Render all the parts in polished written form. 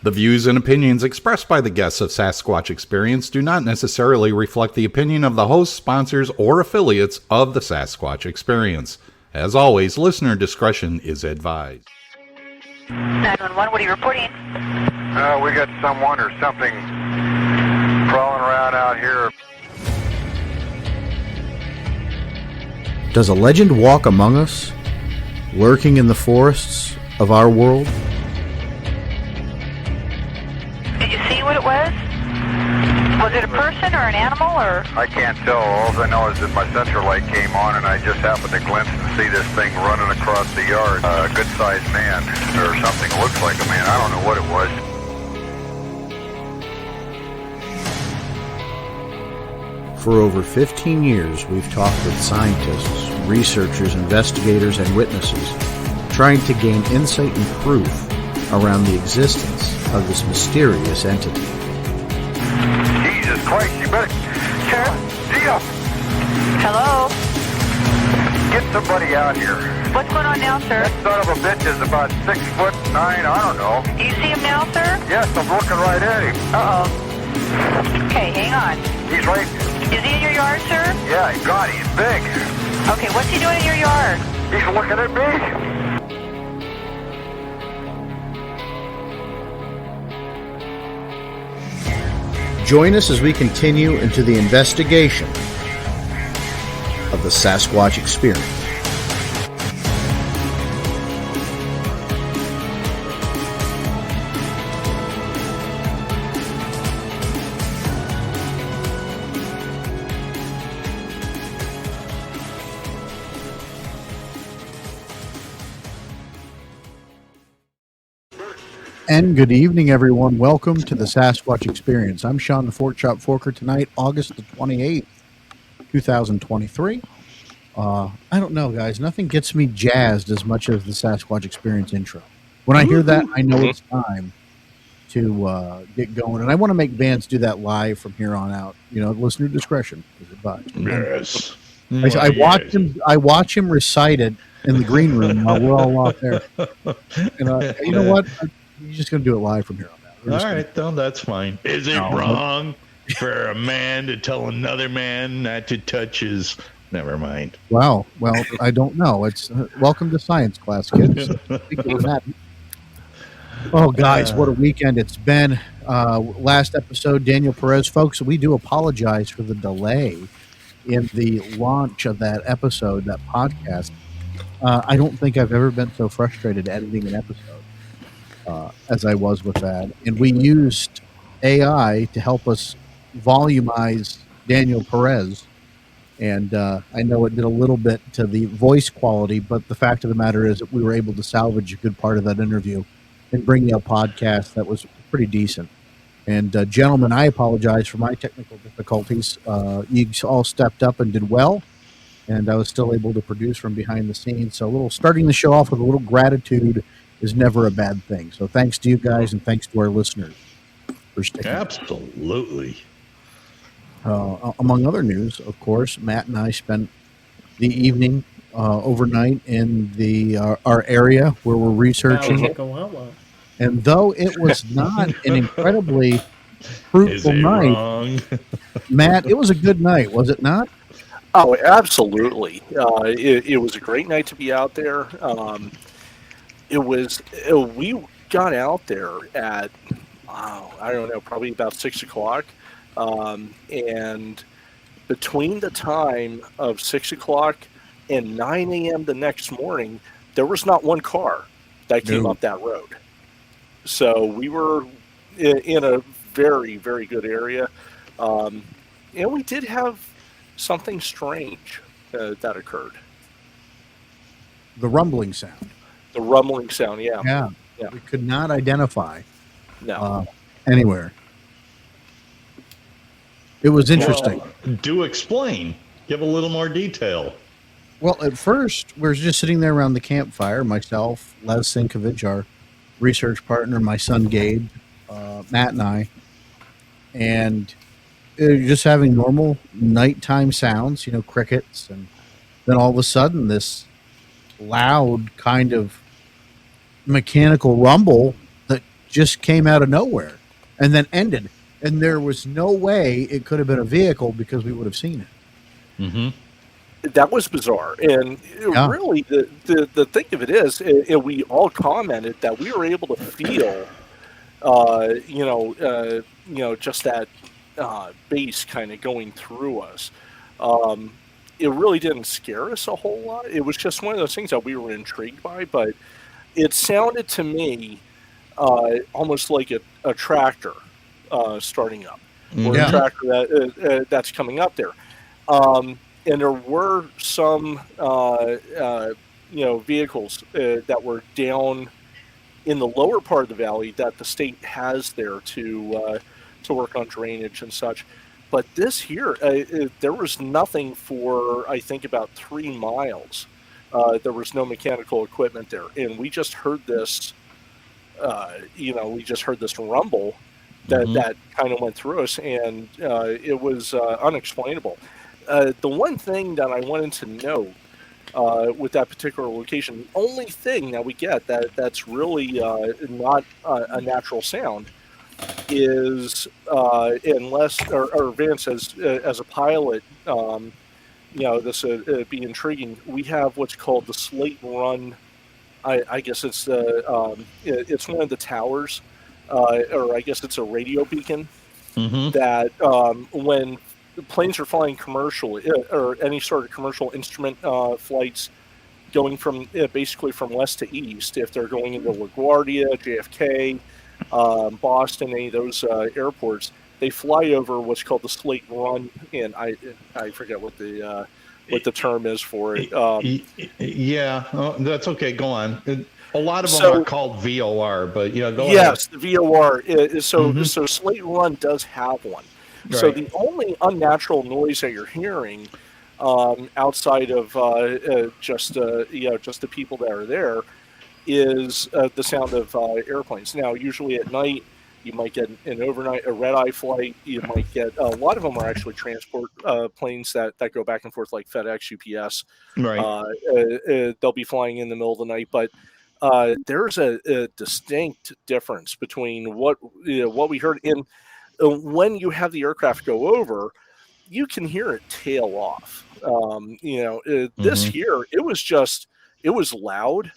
The views and opinions expressed by the guests of Sasquatch Experience do not necessarily reflect the opinion of the hosts, sponsors, or affiliates of the Sasquatch Experience. As always, listener discretion is advised. 911, what are you reporting? We got someone or something crawling around out here. Does a legend walk among us, lurking in the forests of our world? Did you see what it was? Was it a person or an animal or? I can't tell. All I know is that my sensor light came on and I just happened to glimpse and see this thing running across the yard. A good-sized man or something. Looks like a man. I don't know what it was. For over 15 years, we've talked with scientists, researchers, investigators, and witnesses, trying to gain insight and proof around the existence of this mysterious entity. Jesus Christ, you better... Sure. Deal! Hello? Get somebody out here. What's going on now, sir? That son of a bitch is about 6'9", I don't know. Do you see him now, sir? Yes, I'm looking right at him. Uh-oh. Okay, hang on. He's right... Is he in your yard, sir? Yeah, God, he's big. Okay, what's he doing in your yard? He's looking at me. Join us as we continue into the investigation of the Sasquatch Experience. And good evening, everyone. Welcome to the Sasquatch Experience. I'm Sean the Fork Chop Forker tonight, August the 28th, 2023. I don't know, guys. Nothing gets me jazzed as much as the Sasquatch Experience intro. When I hear that, I know it's time to get going. And I want to make Vance do that live from here on out. You know, listener discretion is advised. Yes. I watch him recite it in the green room while we're all out there. And you know what? You're just going to do it live from here on out. All right, though, that's fine. Is it wrong for a man to tell another man not to touch his... Never mind. Wow. Well, I don't know. It's welcome to science class, kids. Oh, guys, what a weekend it's been. Last episode, Daniel Perez. Folks, we do apologize for the delay in the launch of that episode, that podcast. I don't think I've ever been so frustrated editing an episode as I was with that. And we used AI to help us volumize Daniel Perez. And I know it did a little bit to the voice quality, but the fact of the matter is that we were able to salvage a good part of that interview and bring you a podcast that was pretty decent. And gentlemen, I apologize for my technical difficulties. You all stepped up and did well, and I was still able to produce from behind the scenes. So starting the show off with a little gratitude is never a bad thing. So thanks to you guys and thanks to our listeners for sticking. Absolutely. Among other news, of course, Matt and I spent the evening overnight in our area where we're researching. And though it was not an incredibly fruitful night, Matt, it was a good night, was it not? Oh, absolutely. It was a great night to be out there. We got out there at, I don't know, probably about 6 o'clock. And between the time of 6 o'clock and 9 a.m. the next morning, there was not one car that came up that road. So we were in a very, very good area. And we did have something strange that occurred. The rumbling sound. The rumbling sound, yeah. Yeah. We could not identify anywhere. It was interesting. Well, do explain. Give a little more detail. Well, at first, we were just sitting there around the campfire, myself, Les Sinkovich, our research partner, my son Gabe, Matt and I, and just having normal nighttime sounds, crickets, and then all of a sudden this loud kind of mechanical rumble that just came out of nowhere and then ended. And there was no way it could have been a vehicle because we would have seen it. Mm-hmm. That was bizarre. And really, the thing of it is, we all commented that we were able to feel, just that base kind of going through us. It really didn't scare us a whole lot. It was just one of those things that we were intrigued by, but it sounded to me almost like a tractor starting up, or a tractor that's coming up there. And there were some, vehicles that were down in the lower part of the valley that the state has there to work on drainage and such. But this here, there was nothing for, I think, about 3 miles. There was no mechanical equipment there, and we just heard this. We just heard this rumble that kind of went through us, and it was unexplainable. The one thing that I wanted to note with that particular location, the only thing that we get that's really not a natural sound is, unless, or Vance as a pilot, this would be intriguing. We have what's called the Slate Run. I guess it's it's one of the towers, or I guess it's a radio beacon that when planes are flying commercial or any sort of commercial instrument flights going from basically from west to east, if they're going into LaGuardia, JFK, Boston, any of those airports, they fly over what's called the Slate Run, and I forget what the term is for it. That's okay. Go on. A lot of them are called VOR, but go ahead. Yes, the VOR. So Slate Run does have one. Right. So the only unnatural noise that you're hearing outside of just the people that are there is the sound of airplanes. Now, usually at night, you might get a red-eye flight. You might get a lot of them are actually transport planes that go back and forth, like FedEx, UPS. Right. They'll be flying in the middle of the night, but there's a distinct difference between what we heard in. When you have the aircraft go over, you can hear it tail off. This here, it was loud,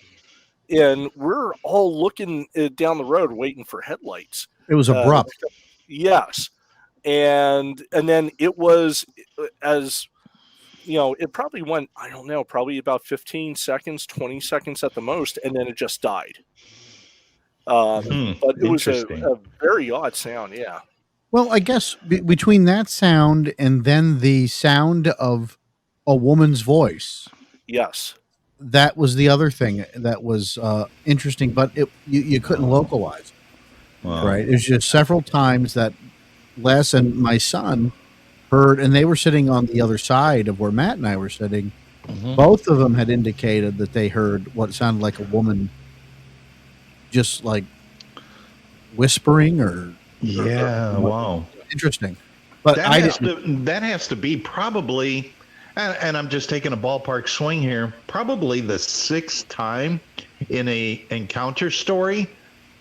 and we're all looking down the road waiting for headlights. It was abrupt. Yes. And then it was, as it probably went, I don't know, probably about 15 seconds, 20 seconds at the most, and then it just died. But it was a very odd sound, yeah. Well, I guess between that sound and then the sound of a woman's voice. Yes. That was the other thing that was interesting, but you couldn't localize. Wow. Right? It was just several times that Les and my son heard, and they were sitting on the other side of where Matt and I were sitting. Both of them had indicated that they heard what sounded like a woman just like whispering or... Wow. Interesting. But that has to be probably, and I'm just taking a ballpark swing here, probably the 6th time in a encounter story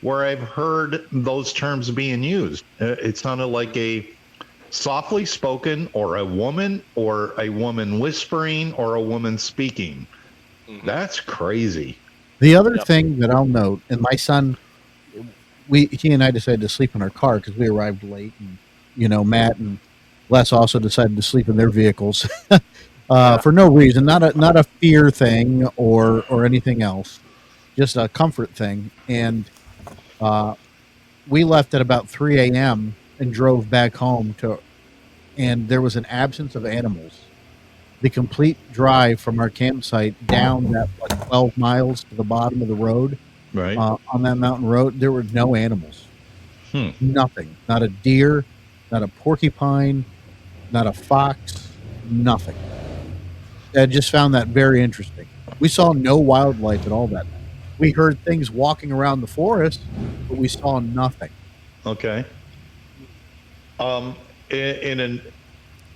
where I've heard those terms being used. It sounded like a softly spoken, or a woman whispering, or a woman speaking. That's crazy. The other thing that I'll note, and my son, he and I decided to sleep in our car because we arrived late, and Matt and Les also decided to sleep in their vehicles for no reason, not a fear thing or anything else, just a comfort thing. And we left at about 3 a.m. and drove back home and there was an absence of animals. The complete drive from our campsite down that 12 miles to the bottom of the road. Right. On that mountain road, there were no animals. Nothing. Not a deer, not a porcupine, not a fox, nothing. I just found that very interesting. We saw no wildlife at all that night. We heard things walking around the forest, but we saw nothing. Okay.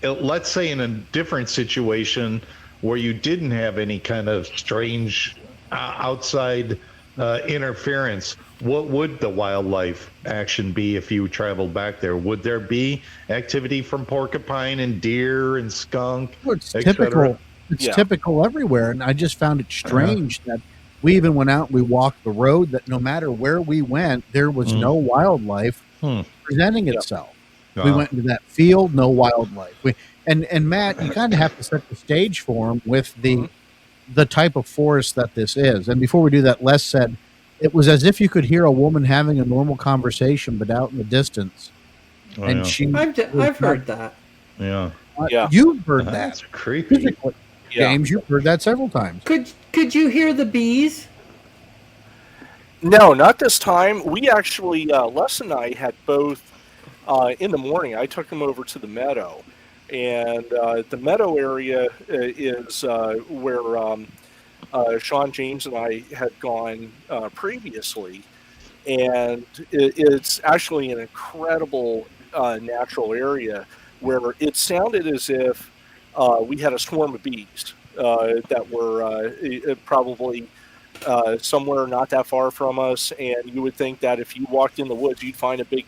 Let's say in a different situation where you didn't have any kind of strange outside interference, what would the wildlife action be if you traveled back there? Would there be activity from porcupine and deer and skunk, Well, it's et cetera? typical. It's Yeah. typical everywhere, and I just found it strange that we even went out and we walked the road. That no matter where we went, there was no wildlife presenting itself. We went into that field, no wildlife. And Matt, you kind of have to set the stage for him with the type of forest that this is. And before we do that, Les said it was as if you could hear a woman having a normal conversation, but out in the distance. Oh, and yeah. she, I've heard that. Yeah. Yeah. You've heard that. That's creepy. Physically. Yeah. James, you've heard that several times. Could you hear the bees? No, not this time. We actually, Les and I had both in the morning. I took him over to the meadow, and the meadow area is where Sean, James, and I had gone previously, and it's actually an incredible natural area where it sounded as if we had a swarm of bees that were probably somewhere not that far from us, and you would think that if you walked in the woods, you'd find a big,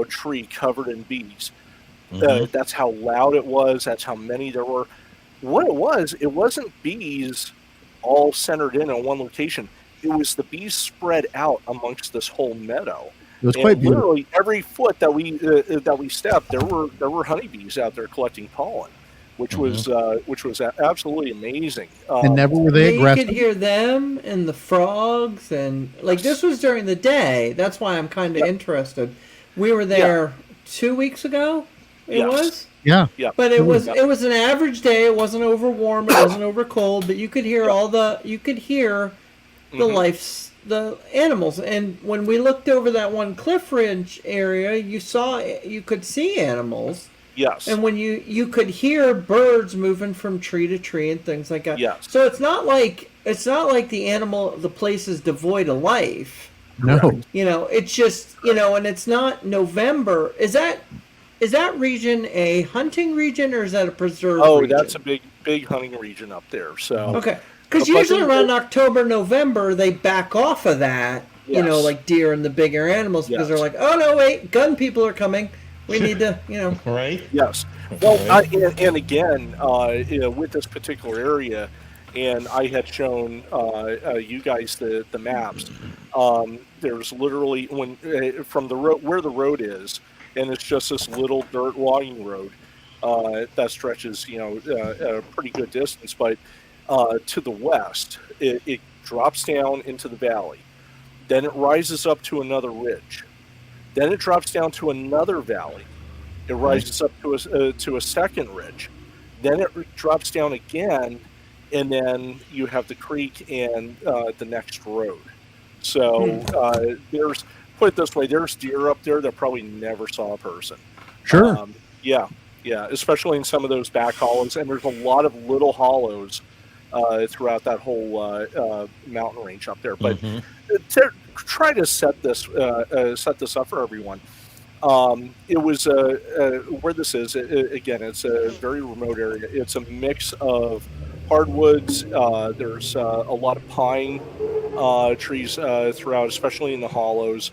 tree covered in bees. That's how loud it was. That's how many there were. What it wasn't bees all centered in on one location. It was the bees spread out amongst this whole meadow. It was quite beautiful. Literally every foot that we stepped, there were honeybees out there collecting pollen, which was absolutely amazing. And never were they You aggressive. could hear them and the frogs, and like this was during the day. That's why I'm kind of interested. We were there 2 weeks ago. It Yes. was. Yeah. Yeah, But it was an average day. It wasn't over warm. It wasn't over cold. But you could hear the animals. And when we looked over that one cliff ridge area, you could see animals. yes, And when you could hear birds moving from tree to tree and things like that. Yes. So it's not like the place is devoid of life. No. It's just and it's not November. Is that region a hunting region or is that a preserve region? that's a big hunting region up there. So Okay. Because But usually then- around October, November, they back off of that, Yes. like deer and the bigger animals, because they're Yes. like, oh, no, wait, gun people are coming. We need to, Right? Yes. Well, and again, with this particular area, and I had shown you guys the maps. There's literally from the road where the road is, and it's just this little dirt logging road that stretches, a pretty good distance. But to the west, it drops down into the valley. Then it rises up to another ridge. Then it drops down to another valley. It rises up to a second ridge. Then it drops down again, and then you have the creek and the next road. So there's, put it this way, there's deer up there that probably never saw a person. Sure. Yeah, especially in some of those back hollows, and there's a lot of little hollows throughout that whole mountain range up there. But to try to set this up for everyone, it was where this is. Again, it's a very remote area. It's a mix of hardwoods. There's a lot of pine trees throughout, especially in the hollows.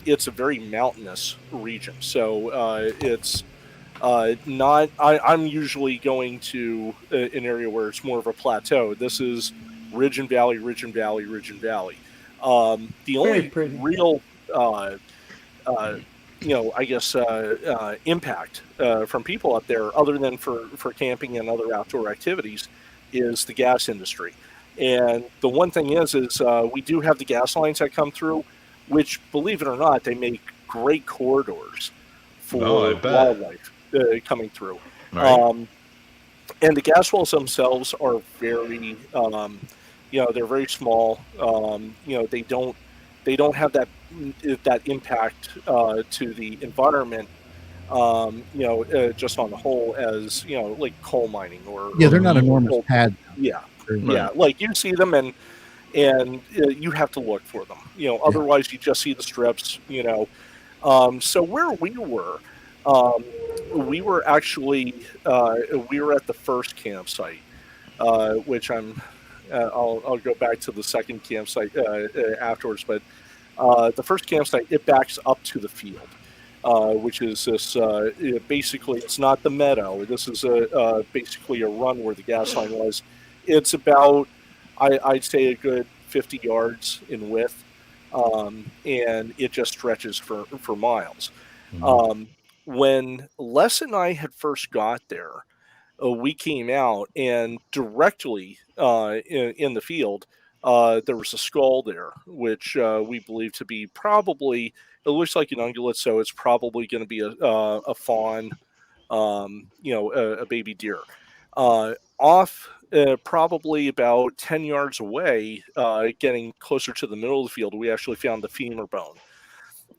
It's a very mountainous region, so it's not. I'm usually going to an area where it's more of a plateau. This is ridge and valley, ridge and valley, ridge and valley. The only real, I guess, impact from people up there, other than for camping and other outdoor activities, is the gas industry. And the one thing is we do have the gas lines that come through, which, believe it or not, they make great corridors for wildlife coming through. Right. And the gas wells themselves are very, they're very small. They don't have that impact to the environment. Just on the whole, as like coal mining or They're not enormous pads. Yeah, like you see them and you have to look for them. Otherwise you just see the strips. So where we were actually we were at the first campsite, which I'm I'll go back to the second campsite afterwards. But the first campsite, it backs up to the field, which is this. Basically, it's not the meadow. This is basically a run where the gas line was. It's about, I'd say, a good 50 yards in width, and it just stretches for miles. When Les and I had first got there, we came out, and directly in the field, there was a skull there, which we believe to be probably, it looks like an ungulate, so it's probably going to be a fawn, a baby deer. Off probably about 10 yards away, getting closer to the middle of the field, we actually found the femur bone.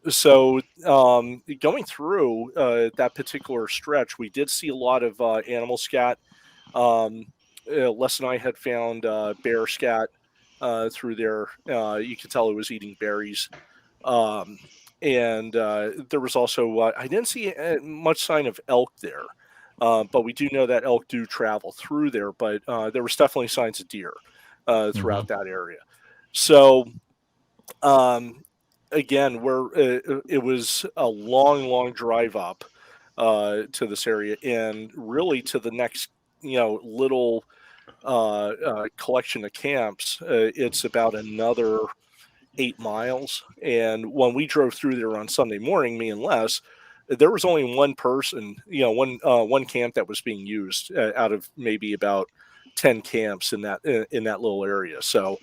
So going through that particular stretch, we did see a lot of animal scat. Les and I had found bear scat through there. You could tell it was eating berries. And there was also, I didn't see much sign of elk there, but we do know that elk do travel through there, but there was definitely signs of deer throughout that area. So, again, it was a long drive up to this area, and really to the next, little collection of camps. It's about another 8 miles. And when we drove through there on Sunday morning, me and Les, there was only one person, one camp that was being used out of maybe about 10 camps in that little area. So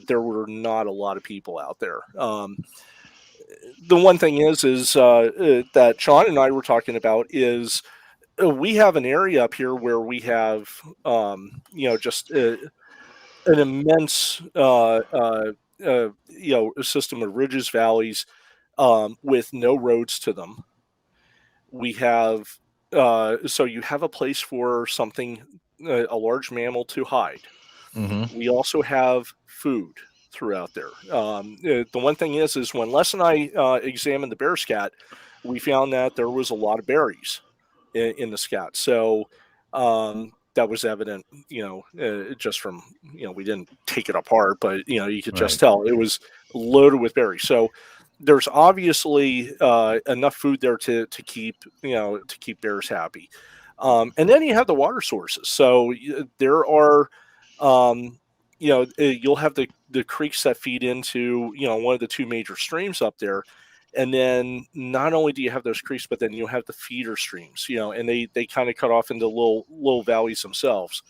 there were not a lot of people out there. The one thing is that Sean and I were talking about is we have an area up here where we have, just an immense, system of ridges, valleys, with no roads to them. We have, so you have a place for something, a large mammal to hide. We also have food throughout there. The one thing is when Les and I examined the bear scat, we found that there was a lot of berries in the scat. So that was evident, just from, we didn't take it apart, but, you could just tell it was loaded with berries. So there's obviously enough food there to keep bears happy. And then you have the water sources. So there are, you'll have the creeks that feed into, one of the two major streams up there. And then not only do you have those creeks, but then you have the feeder streams, and they kind of cut off into little valleys themselves.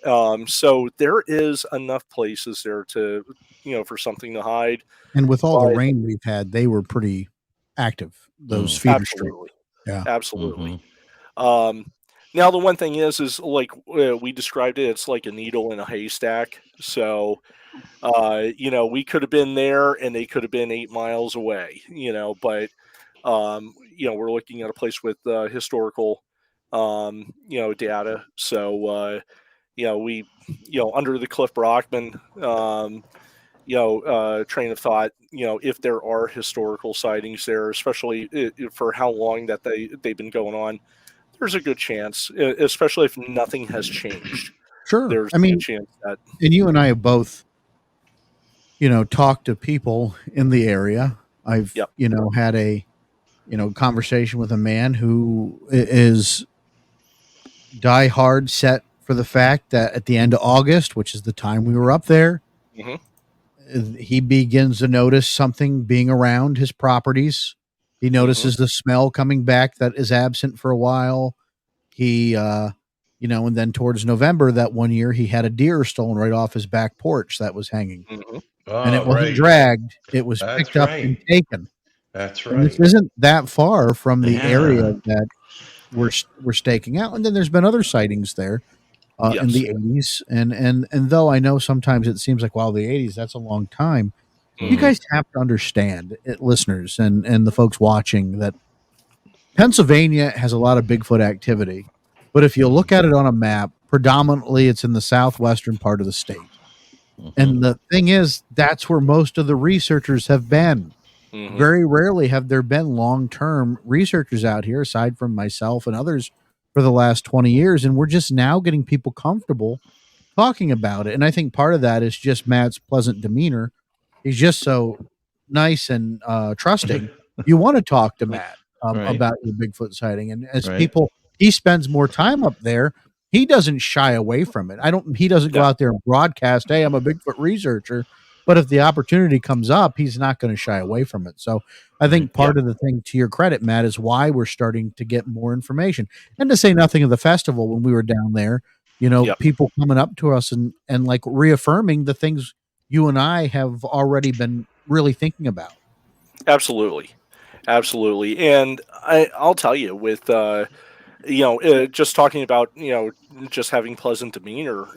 So there is enough places there to, for something to hide. And with all the rain we've had, they were pretty active, those feeder streams. Yeah, absolutely. Now, the one thing is like we described it, it's like a needle in a haystack. So, we could have been there and they could have been 8 miles away, but, we're looking at a place with historical, data. So, we, under the Cliff Brockman, train of thought, if there are historical sightings there, especially for how long that they've been going on, there's a good chance, especially if nothing has changed. Sure. There's a chance that. And you and I have both, talked to people in the area. I've, had a, conversation with a man who is diehard set for the fact that at the end of August, which is the time we were up there, he begins to notice something being around his properties. He notices the smell coming back that is absent for a while. He, and then towards November that one year, he had a deer stolen right off his back porch that was hanging. And it wasn't dragged. It was picked up and taken. That's right. And this isn't that far from the area that we're staking out. And then there's been other sightings there in the 80s. And though I know sometimes it seems like, wow, the 80s, that's a long time. You guys have to understand, listeners and the folks watching, that Pennsylvania has a lot of Bigfoot activity. But if you look at it on a map, predominantly it's in the southwestern part of the state. And the thing is, that's where most of the researchers have been. Very rarely have there been long-term researchers out here, aside from myself and others, for the last 20 years. And we're just now getting people comfortable talking about it. And I think part of that is just Matt's pleasant demeanor. He's just so nice and trusting. You want to talk to Matt Right. about your Bigfoot sighting. And as Right. people, he spends more time up there. He doesn't shy away from it. He doesn't go out there and broadcast, "Hey, I'm a Bigfoot researcher." But if the opportunity comes up, he's not going to shy away from it. So I think part of the thing, to your credit, Matt, is why we're starting to get more information. And to say nothing of the festival when we were down there, people coming up to us and like reaffirming the things you and I have already been really thinking about. Absolutely. And I'll tell you, with just talking about just having pleasant demeanor.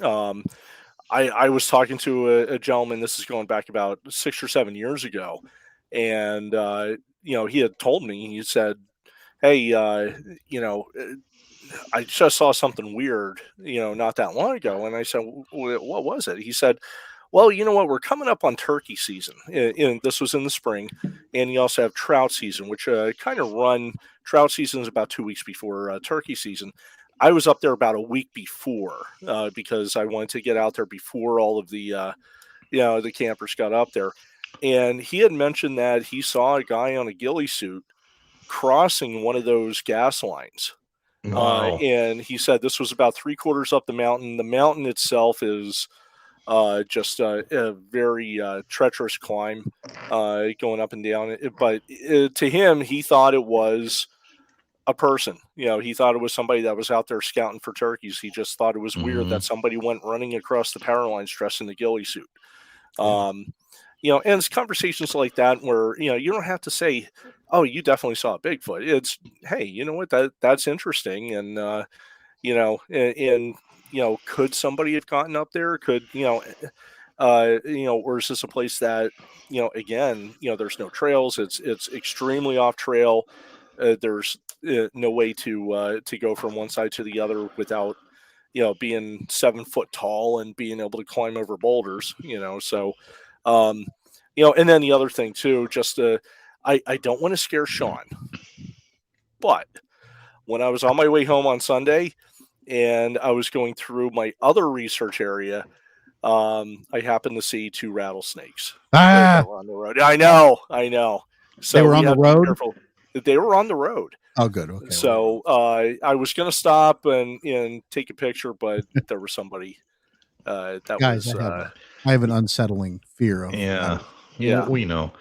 I was talking to a gentleman. This is going back about 6 or 7 years ago, and he had told me. He said, "Hey, I just saw something weird, not that long ago." And I said, "What was it?" He said, "Well, you know what? We're coming up on turkey season. And this was in the spring, and you also have trout season, which kind of run. Trout season is about 2 weeks before turkey season. I was up there about a week before because I wanted to get out there before all of the the campers got up there. And he had mentioned that he saw a guy on a ghillie suit crossing one of those gas lines." Wow. And he said this was about 3/4 up the mountain. The mountain itself is just a very treacherous climb going up and down. But to him, he thought it was a person. He thought it was somebody that was out there scouting for turkeys. He just thought it was weird that somebody went running across the power lines dressed in a ghillie suit. And it's conversations like that where, you don't have to say, "Oh, you definitely saw a Bigfoot." It's, "Hey, you know what? That's interesting." And, could somebody have gotten up there? Could, or is this a place that, again, there's no trails. It's extremely off trail. There's no way to go from one side to the other without, being 7 foot tall and being able to climb over boulders, so, and then the other thing too, just, I don't want to scare Sean, but when I was on my way home on Sunday and I was going through my other research area, I happened to see 2 rattlesnakes that were on the road. I know. So They were on the road? They were on the road. Oh, good. Okay. So I was going to stop and take a picture, but there was somebody that Guys, was. I have an unsettling fear of. Yeah, we know.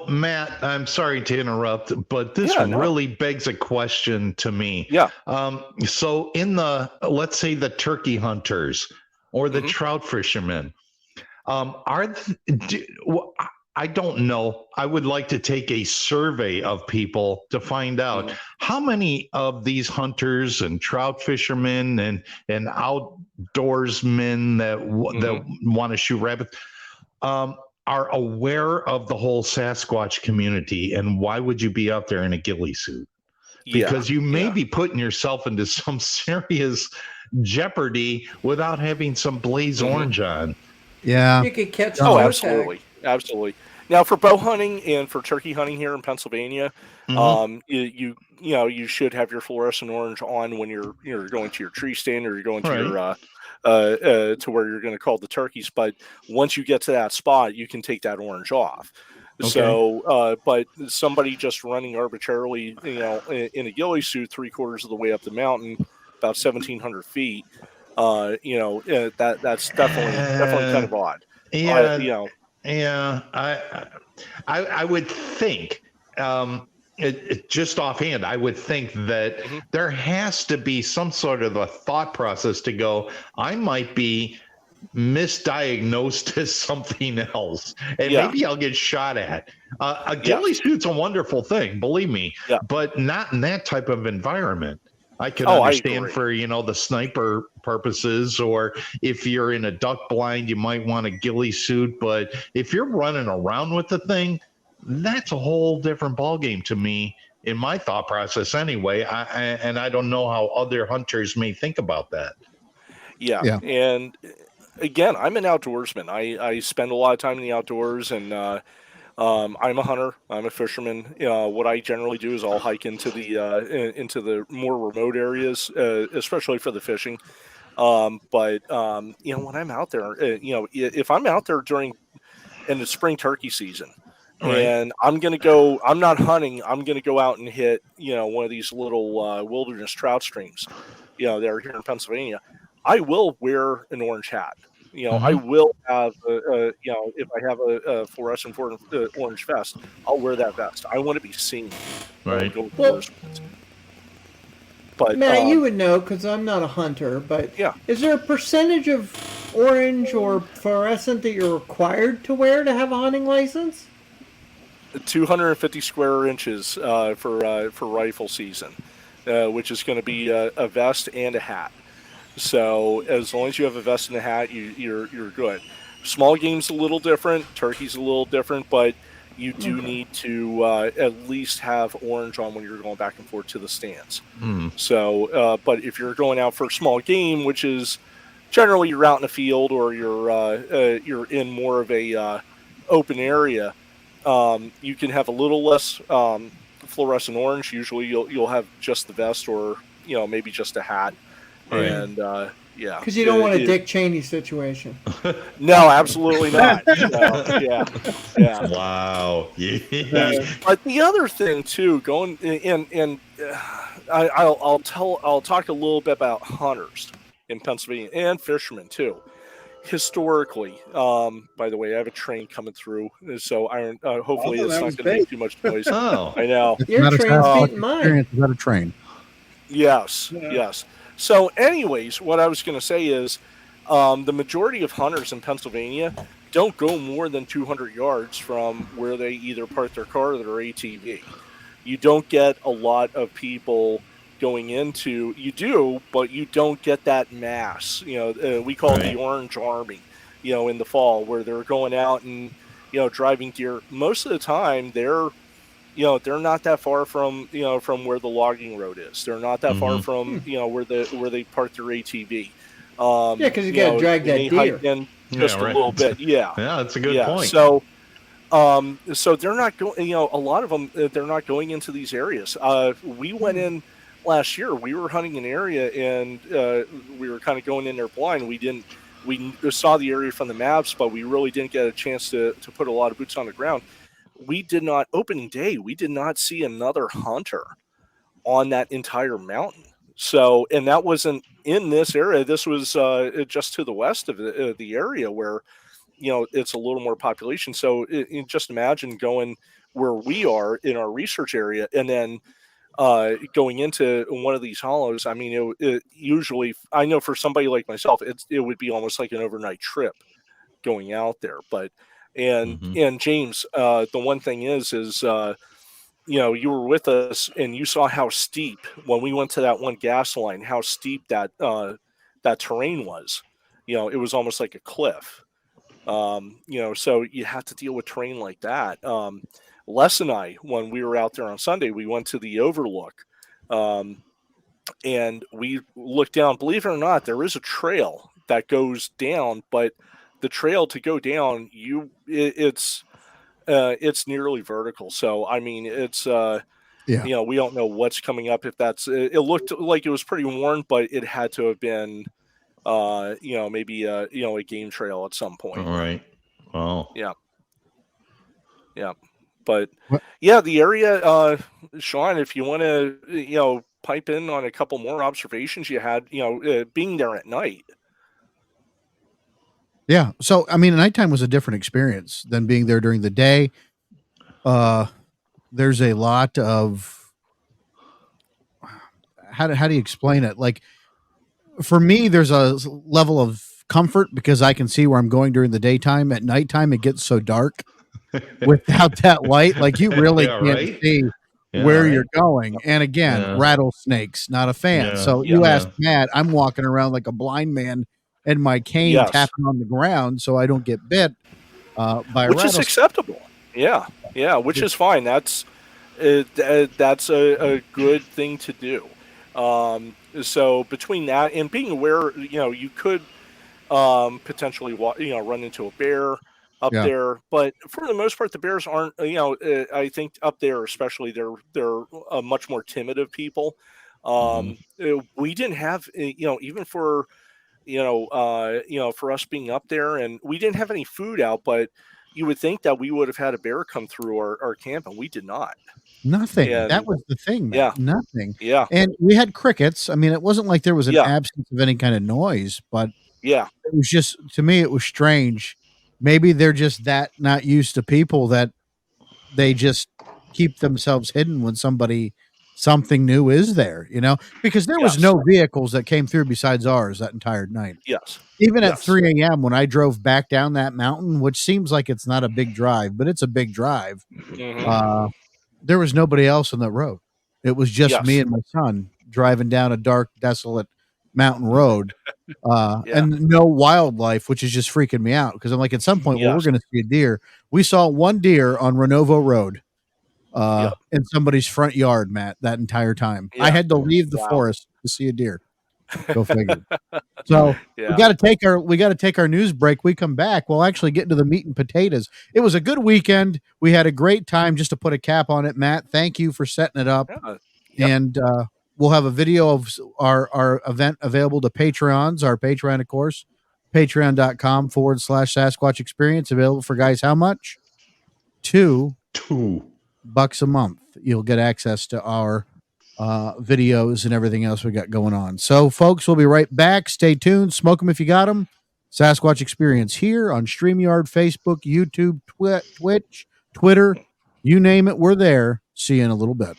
Matt, I'm sorry to interrupt, but this really begs a question to me. Yeah. So let's say the turkey hunters or the trout fishermen, I don't know. I would like to take a survey of people to find out how many of these hunters and trout fishermen and outdoorsmen that want to shoot rabbits are aware of the whole Sasquatch community, and why would you be out there in a ghillie suit? Because you may be putting yourself into some serious jeopardy without having some blaze orange on. Yeah. You could catch. Oh, absolutely. Now, for bow hunting and for turkey hunting here in Pennsylvania, you should have your fluorescent orange on when you're going to your tree stand or you're going to your to where you're going to call the turkeys. But once you get to that spot, you can take that orange off. Okay. So, but somebody just running arbitrarily, in a ghillie suit 3/4 of the way up the mountain, about 1,700 feet, that's definitely kind of odd. I would think, just offhand, I would think that there has to be some sort of a thought process to go, I might be misdiagnosed as something else, and maybe I'll get shot at. A ghillie suit's a wonderful thing, believe me, but not in that type of environment. I can understand for, the sniper purposes, or if you're in a duck blind, you might want a ghillie suit. But if you're running around with the thing, that's a whole different ballgame to me, in my thought process anyway. And I don't know how other hunters may think about that. Yeah. And again, I'm an outdoorsman. I spend a lot of time in the outdoors, and I'm a hunter. I'm a fisherman. What I generally do is I'll hike into the more remote areas, especially for the fishing. But when I'm out there, if I'm out there in the spring turkey season, Right. and I'm not hunting, I'm going to go out and hit, one of these little wilderness trout streams, that are here in Pennsylvania, I will wear an orange hat. I will have, if I have a fluorescent orange vest, I'll wear that vest. I want to be seen. Right. But Matt, you would know because I'm not a hunter, but yeah. Is there a percentage of orange or fluorescent that you're required to wear to have a hunting license? 250 square inches for rifle season, which is going to be a vest and a hat. So as long as you have a vest and a hat, you're good. Small game's a little different, turkey's a little different, but you do need to at least have orange on when you're going back and forth to the stands. So, but if you're going out for small game, which is generally you're out in a field or you're in more of a open area, you can have a little less fluorescent orange. Usually you'll have just the vest or maybe just a hat. Right. And yeah, because you don't want a Dick Cheney situation. No, absolutely not. Yeah. Wow. Yeah. But the other thing too, going and I'll talk a little bit about hunters in Pennsylvania and fishermen too. Historically, by the way, I have a train coming through, so hopefully it's not going to make too much noise. Oh, I know. Your train's beating mine. Is that a train? Yes. So, anyways, what I was going to say is, the majority of hunters in Pennsylvania don't go more than 200 yards from where they either park their car or their ATV. You don't get a lot of people going into. You do, but you don't get that mass. We call it the Orange Army. In the fall, where they're going out and driving deer. Most of the time, they're not that far from from where the logging road is. They're not that far from where they park their ATV. Because you got to drag that deer in just a little bit. Yeah, yeah, that's a good point. So, so they're not going. A lot of them they're not going into these areas. We went in last year. We were hunting an area and we were kind of going in there blind. We saw the area from the maps, but we really didn't get a chance to put a lot of boots on the ground. We did not, opening day, we did not see another hunter on that entire mountain. So, and that wasn't in this area. This was just to the west of the area where, it's a little more population. So just imagine going where we are in our research area and then going into one of these hollows. I mean, it usually, I know for somebody like myself, it would be almost like an overnight trip going out there. But and James, the one thing is you were with us and you saw how steep when we went to that one gas line, how steep that terrain was. It was almost like a cliff. So you have to deal with terrain like that. Les and I, when we were out there on Sunday, we went to the overlook, and we looked down. Believe it or not, there is a trail that goes down, but the trail to go down, it's nearly vertical. So I mean, it's we don't know what's coming up. If it looked like it was pretty worn, but it had to have been maybe a game trail at some point. All right. Wow. Yeah. But the area, Sean, if you want to pipe in on a couple more observations you had, being there at night. Yeah. So, I mean, nighttime was a different experience than being there during the day. There's a lot of, how do you explain it? Like, for me, there's a level of comfort because I can see where I'm going during the daytime. At nighttime, it gets so dark without that light. Like, you really can't see where you're going. And again, rattlesnakes, not a fan. So you asked Matt, I'm walking around like a blind man and my cane tapping on the ground so I don't get bit by a rattlesnake. Which is acceptable. Yeah, which is fine. That's a good thing to do. So between that and being aware, you could potentially run into a bear up there, but for the most part, the bears aren't. I think up there, especially, they're much more timid of people. We didn't have, even for for us being up there, and we didn't have any food out, but you would think that we would have had a bear come through our camp, and we did not. Nothing. And That was the thing, man. yeah. Nothing. Yeah. And we had crickets. I mean, it wasn't like there was an Yeah. absence of any kind of noise, but Yeah. it was just, to me, it was strange. Maybe they're just that not used to people that they just keep themselves hidden when something new is there, because there was Yes. no vehicles that came through besides ours that entire night. Yes. Even at Yes. 3 a.m. when I drove back down that mountain, which seems like it's not a big drive, but it's a big drive. Mhm. There was nobody else on that road. It was just Yes. me and my son driving down a dark, desolate mountain road, Yeah. and no wildlife, which is just freaking me out because I'm like, at some point, we're Yes. going to see a deer. We saw one deer on Renovo Road in somebody's front yard, Matt, that entire time. I Yeah. had to leave the Wow. forest to see a deer. Go figure. So Yeah. we got to take our news break. We come back, we'll actually get into the meat and potatoes. It was a good weekend. We had a great time. Just to put a cap on it, Matt, thank you for setting it up. Yeah. Yep. And we'll have a video of our event available to Patreons. Our Patreon, of course, patreon.com/Sasquatch Experience, available for guys. How much? $2 a month. You'll get access to our videos and everything else we got going on. So, folks, we'll be right back. Stay tuned. Smoke them if you got them. Sasquatch Experience here on StreamYard, Facebook, YouTube, Twitch, Twitter. You name it, we're there. See you in a little bit.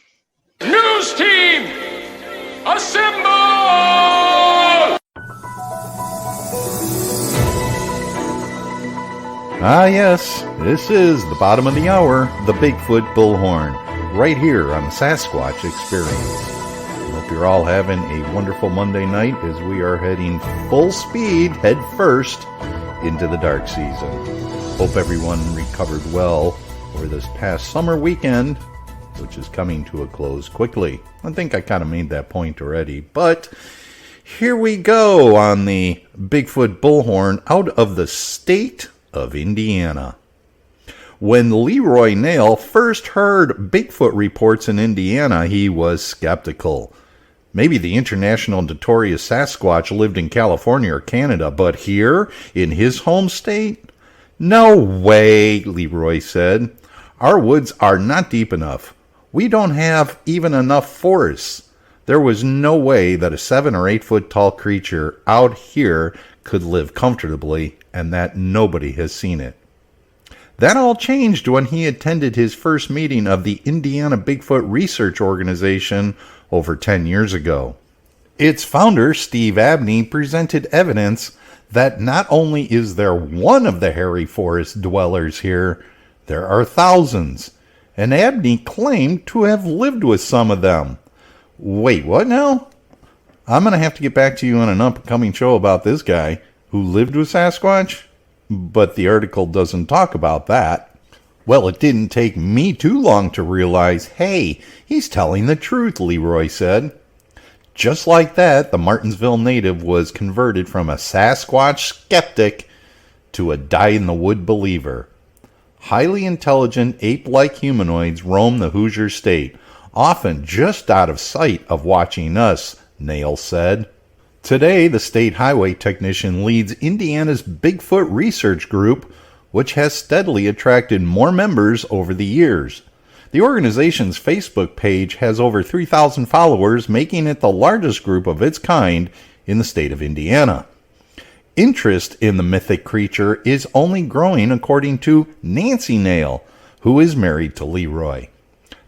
News team, assemble! Ah, yes, this is the bottom of the hour, the Bigfoot Bullhorn, right here on the Sasquatch Experience. I hope you're all having a wonderful Monday night as we are heading full speed, head first, into the dark season. Hope everyone recovered well over this past summer weekend, which is coming to a close quickly. I think I kind of made that point already, but here we go on the Bigfoot Bullhorn out of the state of Indiana. When Leroy Nail first heard Bigfoot reports in Indiana, he was skeptical. Maybe the international notorious Sasquatch lived in California or Canada, but here, in his home state? No way, Leroy said. Our woods are not deep enough. We don't have even enough forests. There was no way that a 7 or 8 foot tall creature out here could live comfortably, and that nobody has seen it. That all changed when he attended his first meeting of the Indiana Bigfoot Research Organization over 10 years ago. Its founder, Steve Abney, presented evidence that not only is there one of the hairy forest dwellers here, there are thousands, and Abney claimed to have lived with some of them. Wait, what now? I'm going to have to get back to you on an upcoming show about this guy who lived with Sasquatch, but the article doesn't talk about that. Well, it didn't take me too long to realize, hey, he's telling the truth, Leroy said. Just like that, the Martinsville native was converted from a Sasquatch skeptic to a die-in-the-wood believer. Highly intelligent, ape-like humanoids roam the Hoosier state, often just out of sight of watching us, Nail said. Today, the state highway technician leads Indiana's Bigfoot Research Group, which has steadily attracted more members over the years. The organization's Facebook page has over 3,000 followers, making it the largest group of its kind in the state of Indiana. Interest in the mythic creature is only growing, according to Nancy Nail, who is married to Leroy.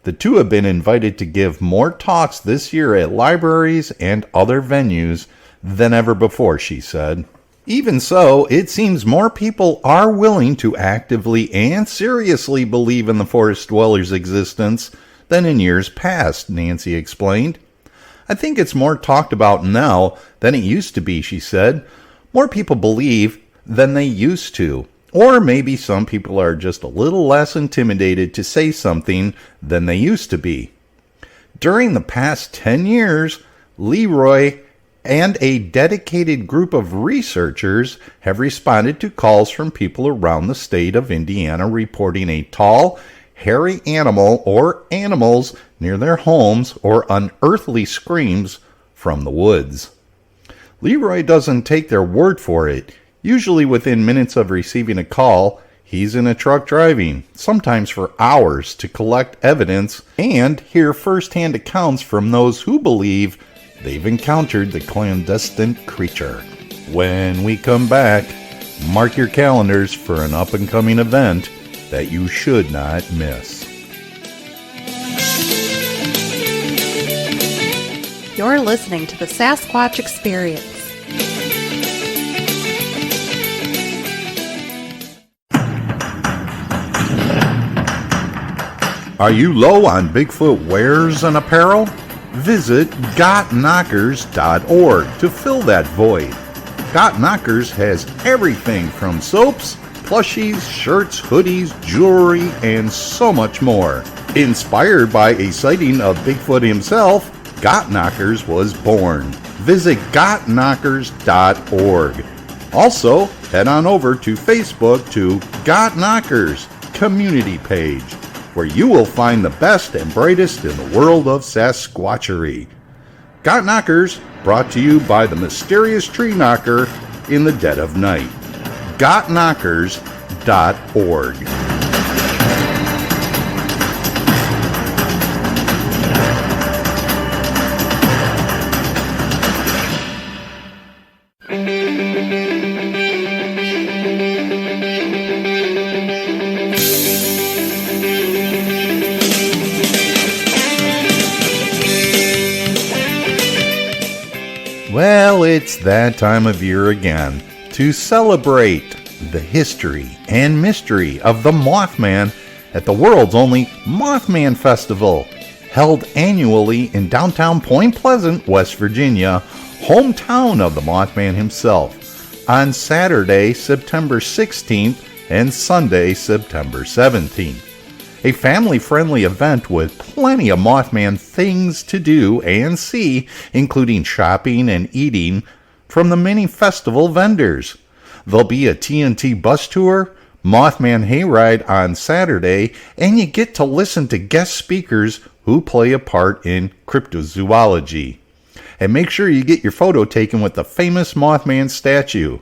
The two have been invited to give more talks this year at libraries and other venues than ever before, she said. Even so, it seems more people are willing to actively and seriously believe in the forest dweller's existence than in years past, Nancy explained. I think it's more talked about now than it used to be, she said. More people believe than they used to. Or maybe some people are just a little less intimidated to say something than they used to be. During the past 10 years, Leroy and a dedicated group of researchers have responded to calls from people around the state of Indiana reporting a tall, hairy animal or animals near their homes or unearthly screams from the woods. Leroy doesn't take their word for it. Usually within minutes of receiving a call, he's in a truck driving, sometimes for hours, to collect evidence and hear first-hand accounts from those who believe they've encountered the clandestine creature. When we come back, mark your calendars for an up-and-coming event that you should not miss. You're listening to the Sasquatch Experience. Are you low on Bigfoot wares and apparel? Visit gotknockers.org to fill that void. Got Knockers has everything from soaps, plushies, shirts, hoodies, jewelry, and so much more. Inspired by a sighting of Bigfoot himself, Got Knockers was born. Visit gotknockers.org. Also, head on over to Facebook to Got Knockers community page, where you will find the best and brightest in the world of Sasquatchery. Got Knockers, brought to you by the mysterious tree knocker in the dead of night. gotknockers.org. Well, it's that time of year again to celebrate the history and mystery of the Mothman at the world's only Mothman Festival, held annually in downtown Point Pleasant, West Virginia, hometown of the Mothman himself, on Saturday, September 16th and Sunday, September 17th. A family-friendly event with plenty of Mothman things to do and see, including shopping and eating from the many festival vendors. There'll be a TNT bus tour, Mothman hayride on Saturday, and you get to listen to guest speakers who play a part in cryptozoology. And make sure you get your photo taken with the famous Mothman statue.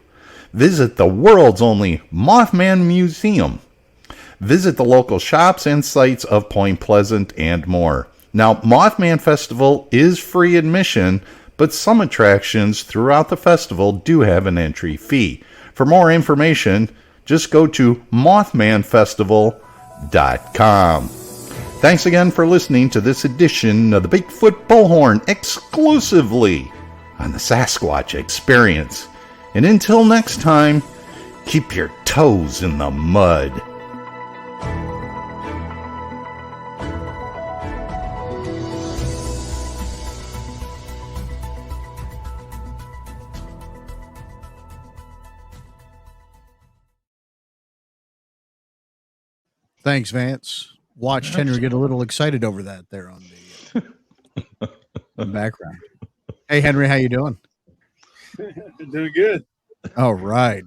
Visit the world's only Mothman Museum. Visit the local shops and sites of Point Pleasant and more. Now, Mothman Festival is free admission, but some attractions throughout the festival do have an entry fee. For more information, just go to mothmanfestival.com. Thanks again for listening to this edition of the Bigfoot Bullhorn exclusively on the Sasquatch Experience. And until next time, keep your toes in the mud. Thanks, Vance. Watched Henry get a little excited over that there on the background. Hey, Henry, how you doing? Doing good. All right.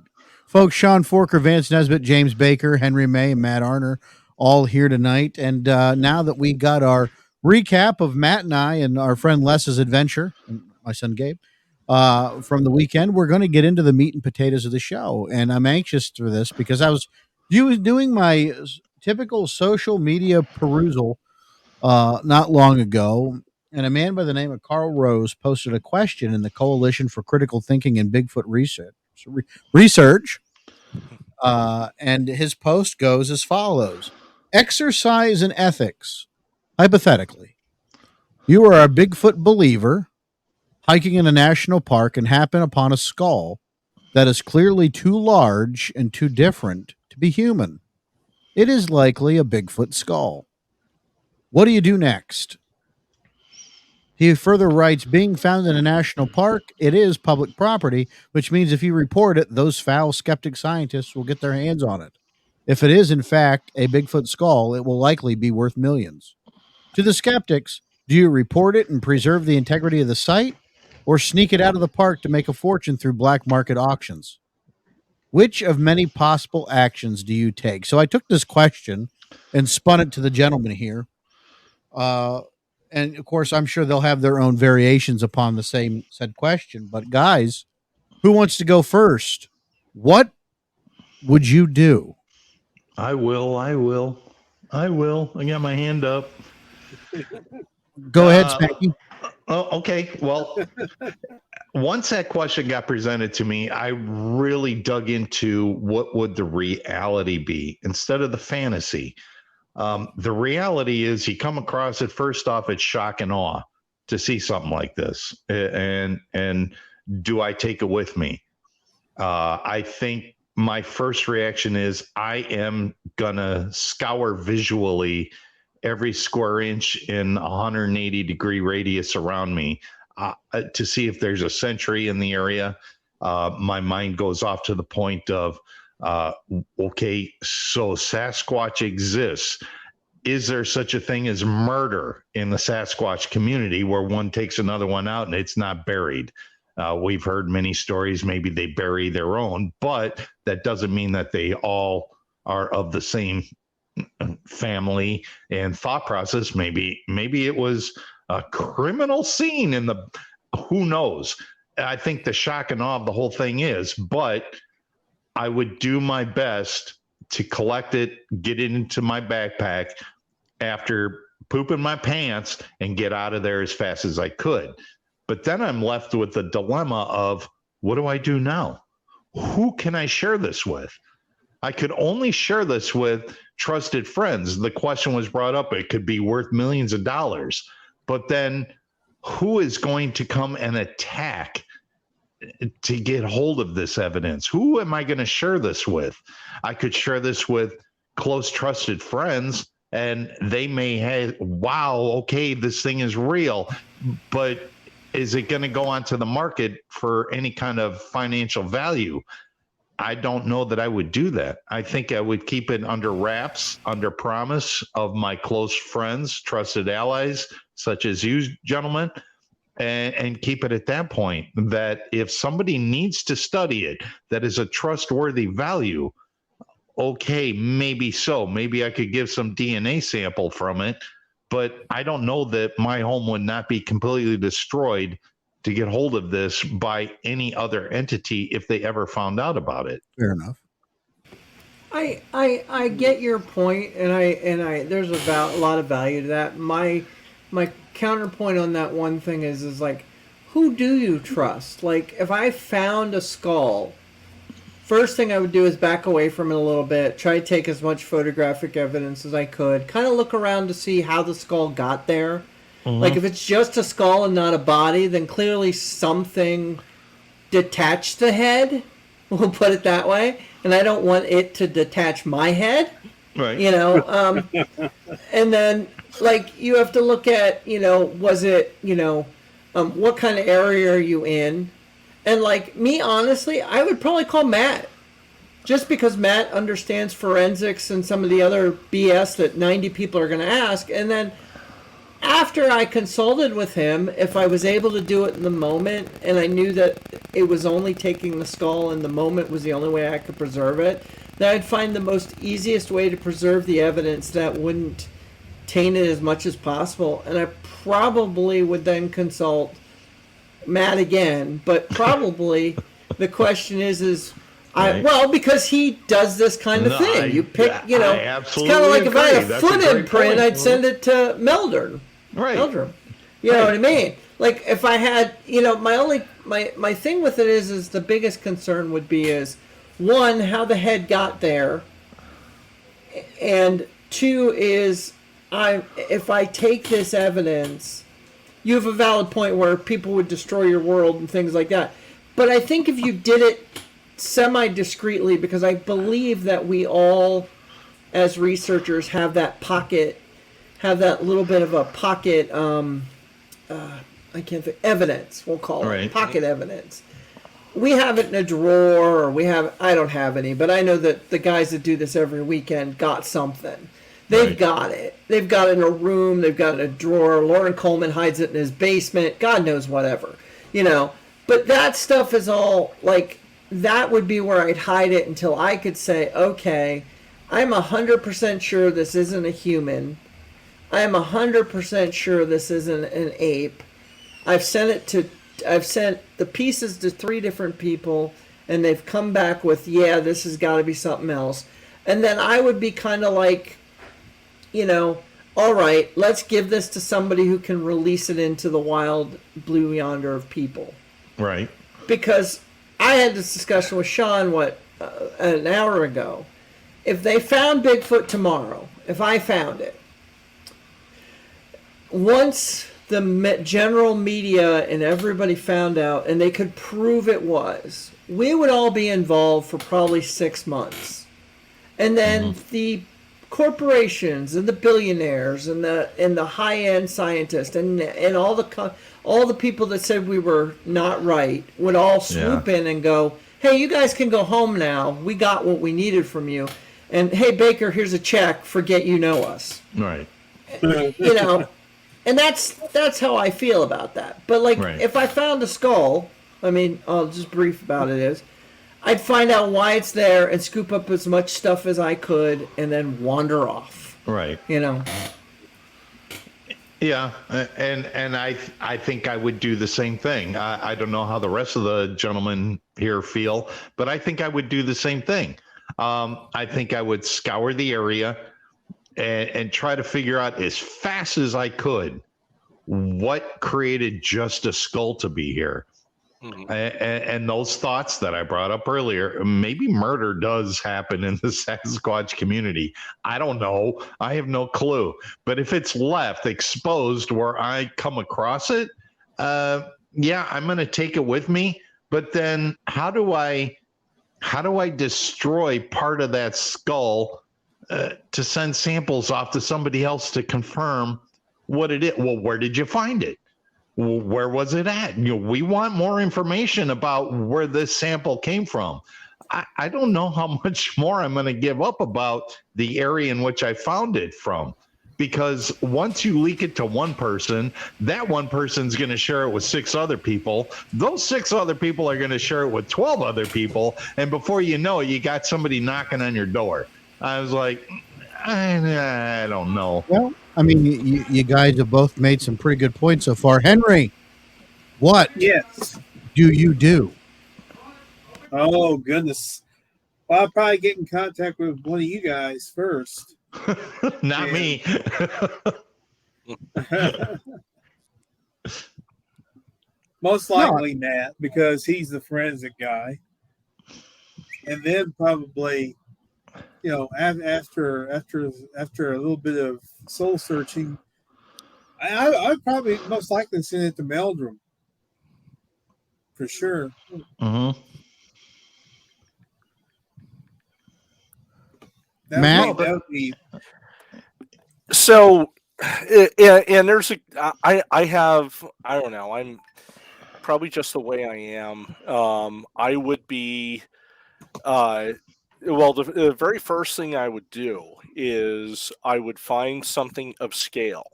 Folks, Sean Forker, Vance Nesbitt, James Baker, Henry May, and Matt Arner all here tonight. And now that we got our recap of Matt and I and our friend Les's adventure, and my son Gabe, from the weekend, we're going to get into the meat and potatoes of the show. And I'm anxious for this because I was doing my typical social media perusal not long ago, and a man by the name of Carl Rose posted a question in the Coalition for Critical Thinking and Bigfoot Research. And his post goes as follows: exercise and ethics. Hypothetically, you are a Bigfoot believer hiking in a national park and happen upon a skull that is clearly too large and too different to be human. It is likely a Bigfoot skull. What do you do next? He further writes, being found in a national park, it is public property, which means if you report it, those foul skeptic scientists will get their hands on it. If it is, in fact, a Bigfoot skull, it will likely be worth millions. To the skeptics, do you report it and preserve the integrity of the site, or sneak it out of the park to make a fortune through black market auctions? Which of many possible actions do you take? So I took this question and spun it to the gentleman here. And of course, I'm sure they'll have their own variations upon the same said question. But guys, who wants to go first? What would you do? I will. I got my hand up. Go ahead, Spanky. Oh, okay. Well, once that question got presented to me, I really dug into what would the reality be instead of the fantasy. The reality is you come across it, first off, it's shock and awe to see something like this. And do I take it with me? I think my first reaction is I am going to scour visually every square inch in 180-degree radius around me to see if there's a sentry in the area. My mind goes off to the point of, okay, so Sasquatch exists. Is there such a thing as murder in the Sasquatch community where one takes another one out and it's not buried? We've heard many stories, maybe they bury their own, but that doesn't mean that they all are of the same family and thought process. Maybe it was a criminal scene in the, who knows? I think the shock and awe of the whole thing is, but I would do my best to collect it, get it into my backpack after pooping my pants and get out of there as fast as I could. But then I'm left with the dilemma of, what do I do now? Who can I share this with? I could only share this with trusted friends. The question was brought up, it could be worth millions of dollars. But then who is going to come and attack to get hold of this evidence? Who am I going to share this with? I could share this with close trusted friends, and they may have, wow, okay, this thing is real, but is it going to go onto the market for any kind of financial value? I don't know that I would do that. I think I would keep it under wraps, under promise of my close friends, trusted allies, such as you gentlemen, and keep it at that point, that if somebody needs to study it, that is a trustworthy value, okay, maybe so. Maybe I could give some DNA sample from it, but I don't know that my home would not be completely destroyed to get hold of this by any other entity if they ever found out about it. Fair enough. I get your point, and I there's a lot of value to that. My counterpoint on that one thing is like, who do you trust? Like, if I found a skull, first thing I would do is back away from it a little bit, try to take as much photographic evidence as I could, kind of look around to see how the skull got there. Mm-hmm. Like, if it's just a skull and not a body, then clearly something detached the head. We'll put it that way. And I don't want it to detach my head. Right. You know, and then, like, you have to look at, you know, was it, you know, what kind of area are you in? And, like, me, honestly, I would probably call Matt. Just because Matt understands forensics and some of the other BS that 90 people are going to ask. And then after I consulted with him, if I was able to do it in the moment and I knew that it was only taking the skull and the moment was the only way I could preserve it, then I'd find the most easiest way to preserve the evidence that wouldn't taint it as much as possible. And I probably would then consult Matt again, but probably the question is Right. well, because he does this kind of thing. You pick, you know, it's kind of like if I had a foot imprint, I'd send it to Meldrum. Right. Meldrum. You know what I mean? Like, if I had, you know, my thing with it is the biggest concern would be is, one, how the head got there, and two is, if I take this evidence, you have a valid point where people would destroy your world and things like that. But I think if you did it semi-discreetly, because I believe that we all, as researchers, have that little bit of a pocket, I can't think, evidence, we'll call it, pocket evidence. We have it in a drawer, or I don't have any, but I know that the guys that do this every weekend got something. They've got it. They've got it in a room, they've got it in a drawer. Lauren Coleman hides it in his basement, God knows whatever, you know. But that stuff is all, like, that would be where I'd hide it until I could say, okay, I'm 100% sure this isn't a human. I am 100% sure this isn't an ape. I've sent the pieces to 3 different people, and they've come back with, yeah, this has got to be something else. And then I would be kind of like, all right, let's give this to somebody who can release it into the wild blue yonder of people. Right. Because I had this discussion with Sean, an hour ago. If they found Bigfoot tomorrow, if I found it, once the general media and everybody found out and they could prove it was, we would all be involved for probably 6 months. And then the corporations and the billionaires and the high-end scientists and all the people that said we were not right would all swoop in and go, hey, you guys can go home now. We got what we needed from you. And hey, Baker, here's a check. Forget you know us. Right. And that's how I feel about that. But if I found a skull, I'll just brief about it is, I'd find out why it's there and scoop up as much stuff as I could and then wander off. Right. Yeah, and I think I would do the same thing. I don't know how the rest of the gentlemen here feel, but I think I would do the same thing. I think I would scour the area and try to figure out as fast as I could what created just a skull to be here. And those thoughts that I brought up earlier, maybe murder does happen in the Sasquatch community. I don't know. I have no clue. But if it's left exposed where I come across it, I'm going to take it with me. But then how do I destroy part of that skull to send samples off to somebody else to confirm what it is? Well, where did you find it? Where was it at? We want more information about where this sample came from. I don't know how much more I'm going to give up about the area in which I found it from, because once you leak it to one person, that one person's going to share it with 6 other people. Those 6 other people are going to share it with 12 other people. And before you know it, you got somebody knocking on your door. I was like, I don't know. Well, you guys have both made some pretty good points so far. Henry, what do you do? Oh, goodness. Well, I'll probably get in contact with one of you guys first. Not me. Most likely Matt, because he's the forensic guy. And then probably, after a little bit of soul searching, I'd probably most likely send it to Meldrum for sure. Matt, that would be. So, and there's I don't know. I'm probably just the way I am. I would be. Well, the very first thing I would do is I would find something of scale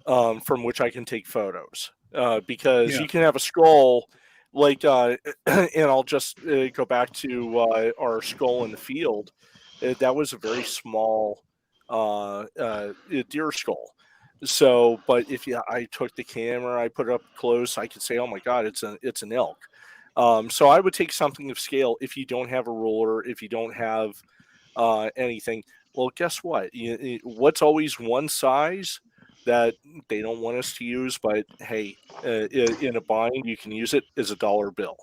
from which I can take photos, because you can have a skull and I'll just go back to our skull in the field. That was a very small deer skull. So, but if I took the camera, I put it up close, I could say, oh my God, it's an elk. So I would take something of scale. If you don't have a ruler, if you don't have anything, well, guess what? What's always one size that they don't want us to use, but hey, in a bind, you can use it as a dollar bill.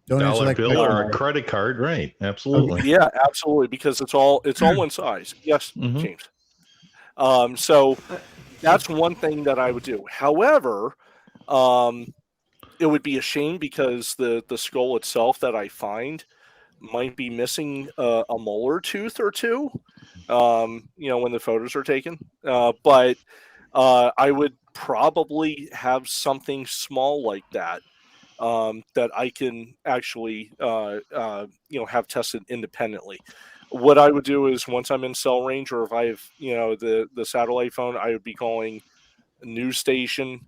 Dollar bill or a credit card, right? Absolutely. Okay. Yeah, absolutely, because it's all one size. Yes, James. So that's one thing that I would do. However, it would be a shame because the skull itself that I find might be missing a molar tooth or two, when the photos are taken. But I would probably have something small like that that I can actually have tested independently. What I would do is once I'm in cell range, or if I have the satellite phone, I would be calling a news station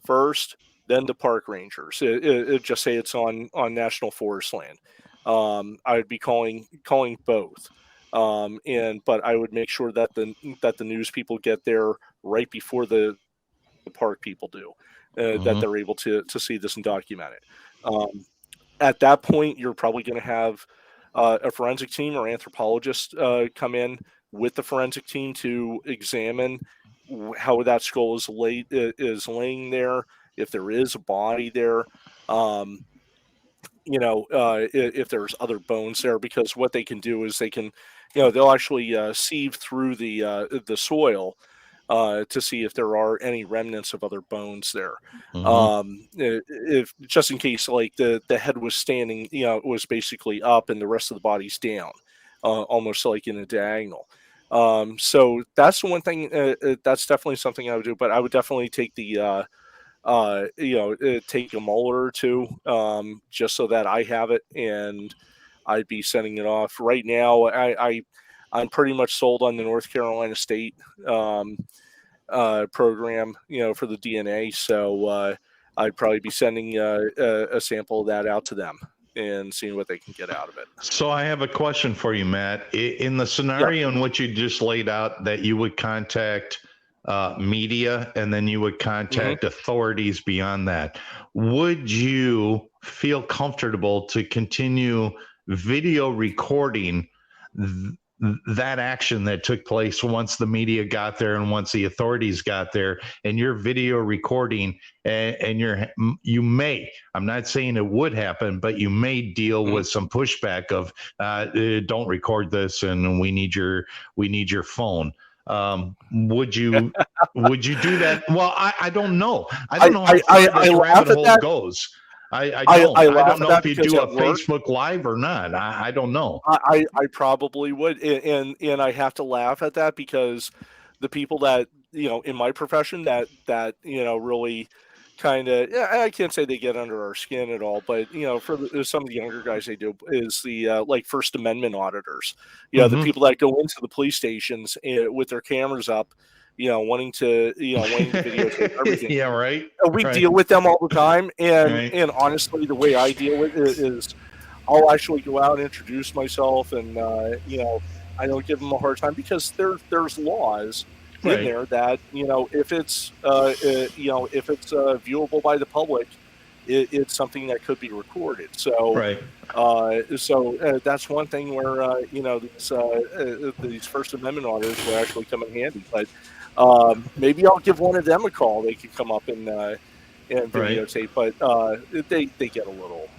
first, then the park rangers. It just say it's on national forest land. I would be calling both, but I would make sure that the news people get there right before the park people do, that they're able to see this and document it. At that point, you're probably going to have a forensic team or anthropologist come in with the forensic team to examine how that skull is laying there, if there is a body there, if there's other bones there, because what they can do is they can, they'll actually sieve through the soil to see if there are any remnants of other bones there. If just in case, like the head was standing, it was basically up and the rest of the body's down, almost like in a diagonal. So that's the one thing. That's definitely something I would do. But I would definitely take the take a molar or two, just so that I have it, and I'd be sending it off. Right now, I'm pretty much sold on the North Carolina State program, for the DNA. So I'd probably be sending a sample of that out to them and seeing what they can get out of it. So I have a question for you, Matt. In the scenario in which you just laid out that you would contact media and then you would contact authorities beyond that, would you feel comfortable to continue video recording that action that took place once the media got there and once the authorities got there, and you're video recording, and you may, I'm not saying it would happen, but you may deal with some pushback of don't record this and we need your phone. Would you do that? Well, I don't know. I don't know how far this rabbit hole goes. I don't know if you do a Facebook Live or not. I don't know. I probably would, and I have to laugh at that, because the people that in my profession that really kind of, I can't say they get under our skin at all, but for some of the younger guys, they do, is the like First Amendment auditors. The people that go into the police stations with their cameras up, wanting to videotape everything. Yeah, right. We deal with them all the time, and honestly, the way I deal with it is, I'll actually go out and introduce myself, and I don't give them a hard time, because there's laws in there that if it's viewable by the public, it's something that could be recorded. So that's one thing where these First Amendment auditors will actually come in handy. But maybe I'll give one of them a call. They could come up and videotape, but they get a little.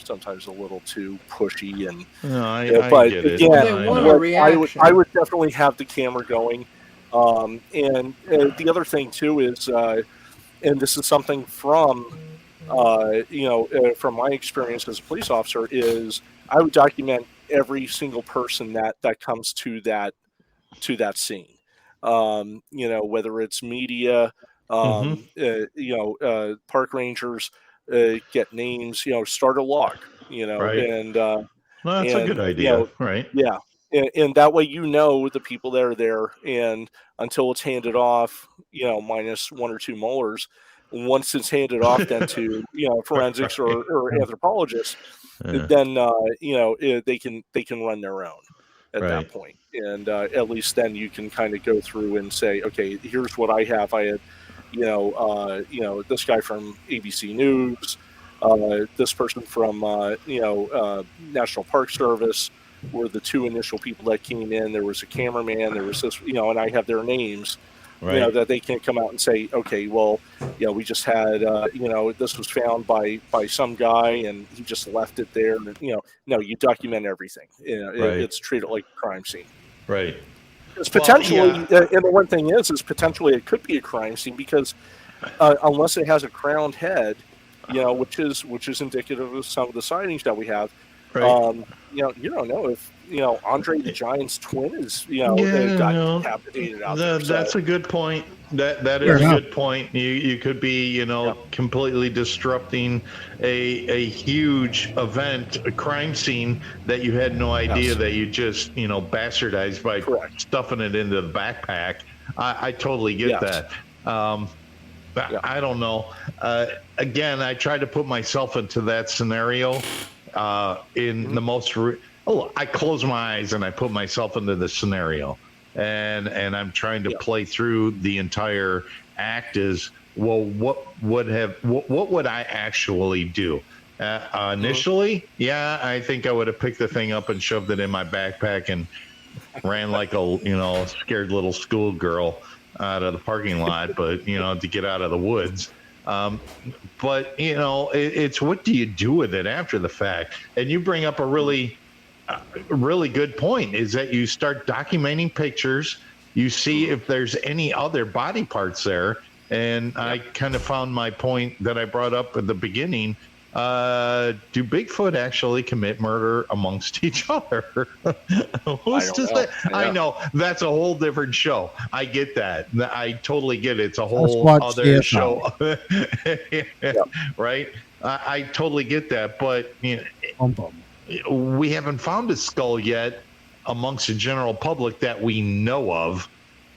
Sometimes a little too pushy, and I get it. Again, I would definitely have the camera going, and the other thing too is, and this is something from my experience as a police officer, is I would document every single person that comes to that scene, whether it's media, park rangers. Get names, start a log, and that's a good idea, right? Yeah, and that way the people that are there, and until it's handed off, minus one or two molars. Once it's handed off, then to forensics or anthropologists, then they can run their own at that point, and at least then you can kind of go through and say, okay, here's what I have. I had. This guy from ABC News, this person from, National Park Service were the two initial people that came in. There was a cameraman, there was this, and I have their names, that they can come out and say, okay, well, we just had, this was found by some guy and he just left it there. And, no, you document everything. It's treated like a crime scene. Right. It's potentially, and the one thing is potentially it could be a crime scene, because unless it has a crowned head, which is indicative of some of the sightings that we have, you don't know if Andre the Giant's twin is got decapitated out there. That's a good point. That is a good point. You could be completely disrupting a huge event, a crime scene that you had no idea that you just bastardized by stuffing it into the backpack. I totally get that. I don't know. Again, I try to put myself into that scenario. In the most, I close my eyes and I put myself into the scenario. and I'm trying to play through the entire act is, well, what would I actually do? Initially, yeah, I think I would have picked the thing up and shoved it in my backpack and ran like a scared little schoolgirl out of the parking lot, but to get out of the woods. But it's what do you do with it after the fact? And you bring up a really good point, is that you start documenting pictures, you see if there's any other body parts there. And I kind of found my point that I brought up at the beginning. Do Bigfoot actually commit murder amongst each other? Who's to say? I know that's a whole different show. I get that. I totally get it. It's a whole other show. Right? I totally get that. But we haven't found a skull yet amongst the general public that we know of.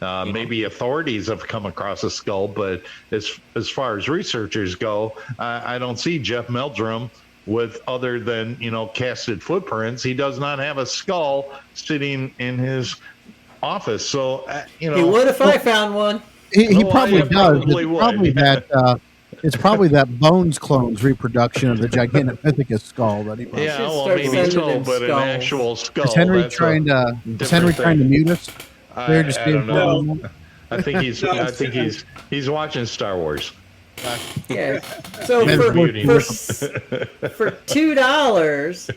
Maybe authorities have come across a skull, but as far as researchers go, I don't see Jeff Meldrum with other than casted footprints. He does not have a skull sitting in his office. So he would if I found one. He probably does. It's probably that Bones clone's reproduction of the Gigantopithecus skull that he. Yeah, well, maybe so, but an actual skull. Is Henry trying to mute us? I don't know. I think he's watching Star Wars. Yeah. So for $2,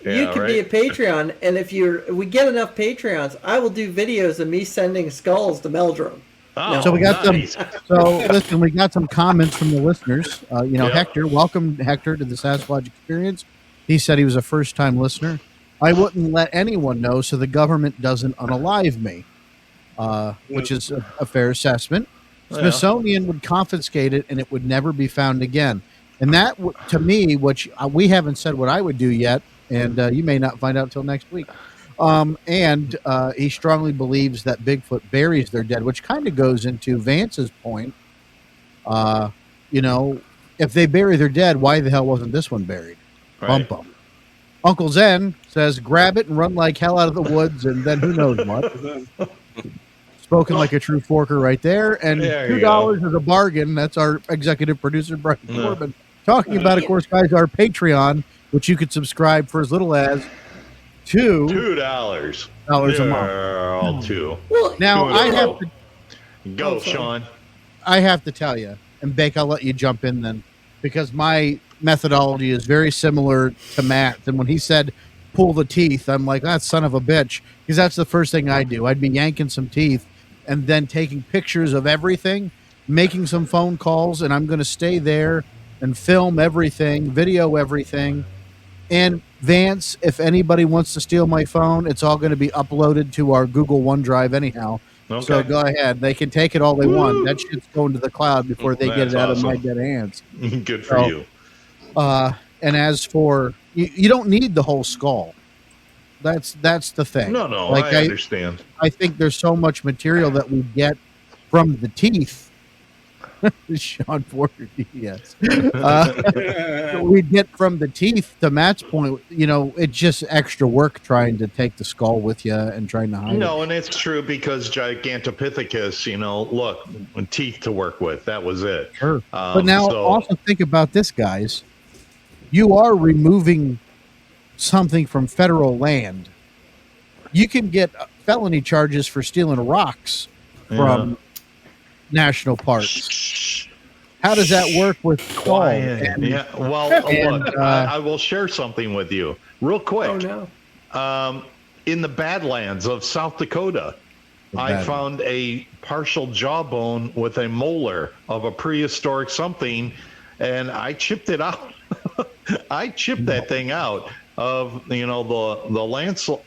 you can be a Patreon, and if we get enough Patreons, I will do videos of me sending skulls to Meldrum. Oh, so we got nice. Listen, we got some comments from the listeners. Hector, welcome Hector to the Sasquatch Experience. He said he was a first-time listener. I wouldn't let anyone know so the government doesn't unalive me, which is a fair assessment. Smithsonian would confiscate it, and it would never be found again. And that, to me, which we haven't said what I would do yet, and you may not find out until next week. And he strongly believes that Bigfoot buries their dead, which kind of goes into Vance's point. If they bury their dead, why the hell wasn't this one buried? Right. Bump. Uncle Zen says, grab it and run like hell out of the woods, and then who knows what. Spoken like a true forker right there. And $2 is a bargain. That's our executive producer, Brian Corbin. Talking about, of course, guys, our Patreon, which you could subscribe for as little as $2 a month. All two. Well, now, I have to... Go, Sean. I have to tell you, and Bake, I'll let you jump in then, because my methodology is very similar to Matt's. And when he said pull the teeth, I'm like, that son of a bitch, because that's the first thing I do. I'd be yanking some teeth and then taking pictures of everything, making some phone calls, and I'm going to stay there and film everything, video everything. And Vance, if anybody wants to steal my phone, it's all going to be uploaded to our Google OneDrive anyhow. Okay. So go ahead. They can take it all they want. That shit's going to the cloud before they get it out of my dead hands. Good for you. And as for you don't need the whole skull. That's the thing. No, I understand. I think there's so much material that we get from the teeth. Sean Ford, yes. We get from the teeth, to Matt's point, it's just extra work trying to take the skull with you and trying to hide it. No, and it's true because Gigantopithecus, look, teeth to work with. That was it. Sure. But now also think about this, guys. You are removing something from federal land. You can get felony charges for stealing rocks from national parks. How does that work with skull? Look, I will share something with you real quick. Oh, no. In the Badlands of South Dakota, I found a partial jawbone with a molar of a prehistoric something, and I chipped it out. I chipped that thing out of the landslide.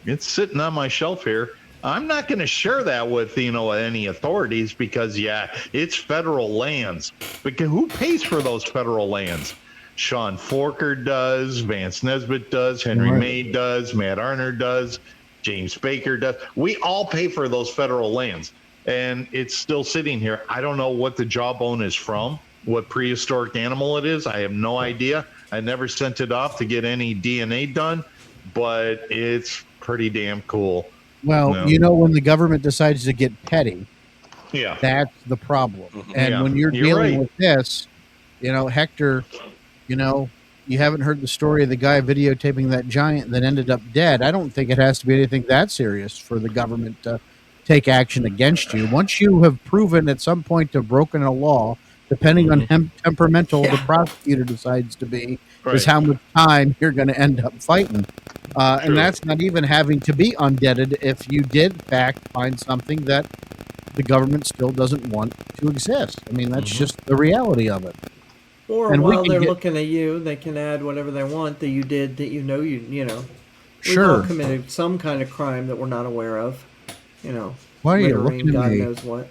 It's sitting on my shelf here. I'm not going to share that with any authorities because it's federal lands. Because who pays for those federal lands? Sean Forker does, Vance Nesbitt does, Henry May does, Matt Arner does, James Baker does. We all pay for those federal lands, and it's still sitting here. I don't know what the jawbone is from, what prehistoric animal it is. I have no idea. I never sent it off to get any DNA done, but it's pretty damn cool. Well, No. when the government decides to get petty, Yeah. that's the problem. And Yeah, when you're you're dealing right. with this, Hector, you haven't heard the story of the guy videotaping that giant that ended up dead. I don't think it has to be anything that serious for the government to take action against you. Once you have proven at some point to have broken a law, depending on how temperamental the prosecutor decides to be, is Right. how much time you're going to end up fighting. And True. that's not even having to be undeaded if you did, in fact, find something that the government still doesn't want to exist. I mean, that's just the reality of it. Or And we while can they're get- looking at you, they can add whatever they want that you did that you know. We've Sure. all committed some kind of crime that we're not aware of. Why are you littering, looking at God me? knows what.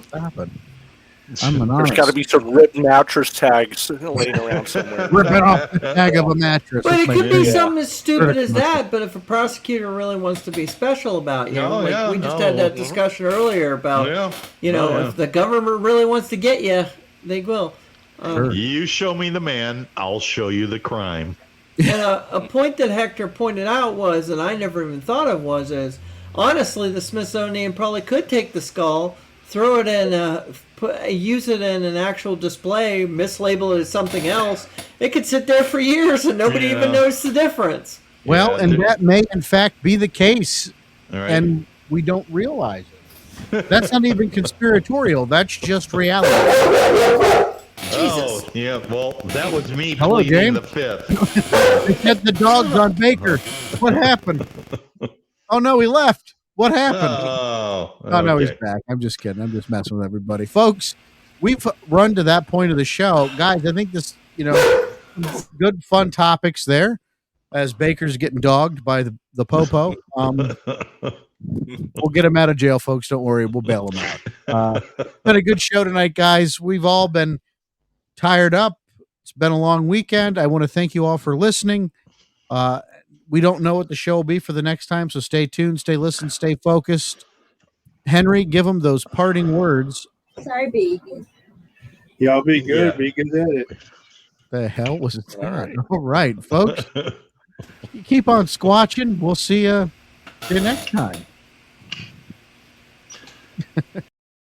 Stop it. I'm There's anonymous. got to be some ripped mattress tags laying around somewhere. Ripping off the tag of a mattress. But it That's could my be favorite. something as stupid Critical as that. But if a prosecutor really wants to be special about you, No, like yeah, we just no. had that discussion earlier about, if the government really wants to get you, they will. You show me the man, I'll show you the crime. And a point that Hector pointed out was, and I never even thought of, is honestly the Smithsonian probably could take the skull, throw it in, use it in an actual display, mislabel it as something else. It could sit there for years and nobody even noticed the difference. Well, and that may in fact be the case, Right. and we don't realize it. That's not even conspiratorial. That's just reality. Oh, yeah. Well, that was me Hello, pleading James. the fifth. They kept the dogs on Baker. What happened? Oh no, he left. What happened? Oh, No, he's okay. back. I'm just kidding. I'm just messing with everybody, folks. We've run to that point of the show, guys. I think this, good fun topics there. As Baker's getting dogged by the popo. We'll get him out of jail, folks. Don't worry. We'll bail him out. Been a good show tonight, guys. We've all been tired up. It's been a long weekend. I want to thank you all for listening. We don't know what the show will be for the next time, so stay tuned, stay listened, stay focused. Henry, give them those parting words. Sorry, B. Y'all be good. Yeah. Be good at it. The hell was it? All right, folks. You keep on squatching. We'll see you next time.